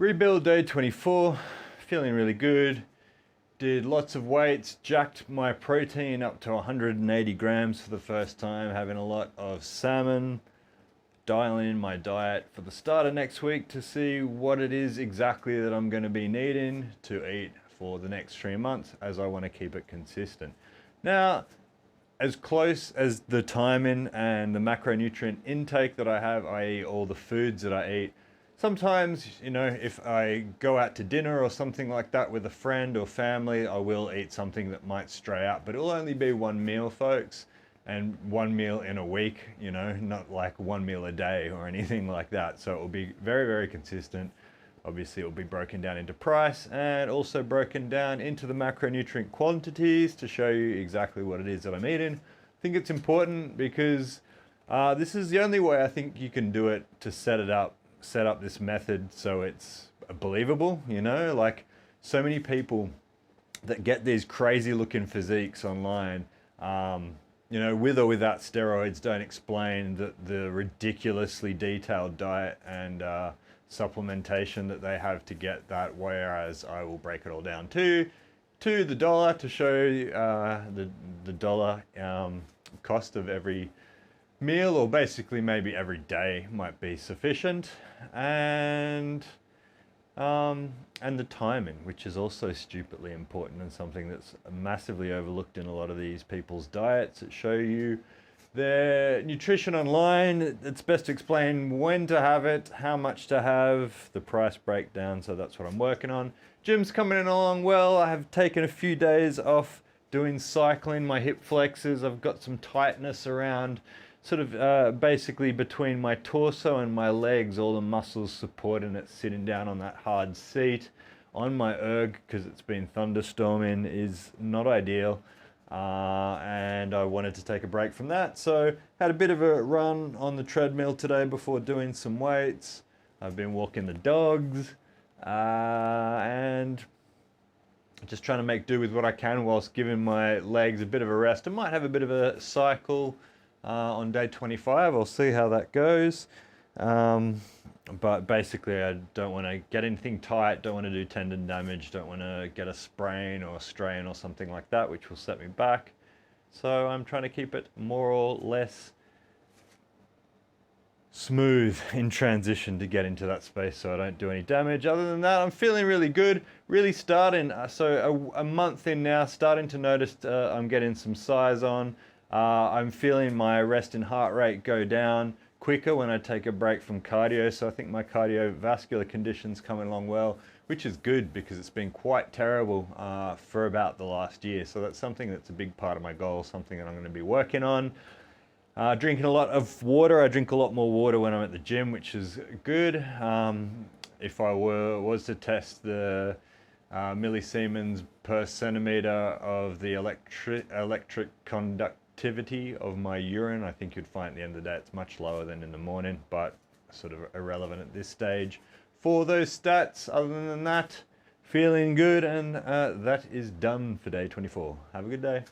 Rebuild day 24, feeling really good. Did lots of weights, jacked my protein up to 180 grams for the first time, having a lot of salmon. Dialing in my diet for the start of next week to see what it is exactly that I'm going to be needing to eat for the next 3 months, as I want to keep it consistent. Now, as close as the timing and the macronutrient intake that I have, i.e. all the foods that I eat, sometimes, you know, if I go out to dinner or something like that with a friend or family, I will eat something that might stray out, but it'll only be one meal, folks, and one meal in a week, you know, not like one meal a day or anything like that. So it will be very, very consistent. Obviously, it will be broken down into price and also broken down into the macronutrient quantities to show you exactly what it is that I'm eating. I think it's important because this is the only way I think you can do it to set up this method so it's believable, you know, like so many people that get these crazy looking physiques online, you know, with or without steroids, don't explain the ridiculously detailed diet and supplementation that they have to get that, whereas I will break it all down to the dollar to show the dollar cost of every meal, or basically maybe every day might be sufficient, and the timing, which is also stupidly important and something that's massively overlooked in a lot of these people's diets that show you their nutrition online. It's best to explain when to have it, how much to have, the price breakdown, so that's what I'm working on. Gym's coming in along well. I have taken a few days off doing cycling, my hip flexors. I've got some tightness around sort of basically between my torso and my legs, all the muscles supporting it, sitting down on that hard seat on my erg because it's been thunderstorming is not ideal. And I wanted to take a break from that. So had a bit of a run on the treadmill today before doing some weights. I've been walking the dogs and just trying to make do with what I can whilst giving my legs a bit of a rest. I might have a bit of a cycle on day 25. I'll see how that goes. But basically I don't want to get anything tight, don't want to do tendon damage, don't want to get a sprain or a strain or something like that, which will set me back. So I'm trying to keep it more or less smooth in transition to get into that space so I don't do any damage. Other than that, I'm feeling really good, really starting, so a month in now, starting to notice I'm getting some size on. I'm feeling my rest and heart rate go down quicker when I take a break from cardio, so I think my cardiovascular condition's coming along well, which is good because it's been quite terrible for about the last year. So that's something that's a big part of my goal, something that I'm going to be working on. Drinking a lot of water. I drink a lot more water when I'm at the gym, which is good. If I was to test the millisiemens per centimeter of the electric conductivity of my urine, I think you'd find at the end of the day it's much lower than in the morning, but sort of irrelevant at this stage for those stats. Other than that, feeling good, and that is done for day 24. Have a good day.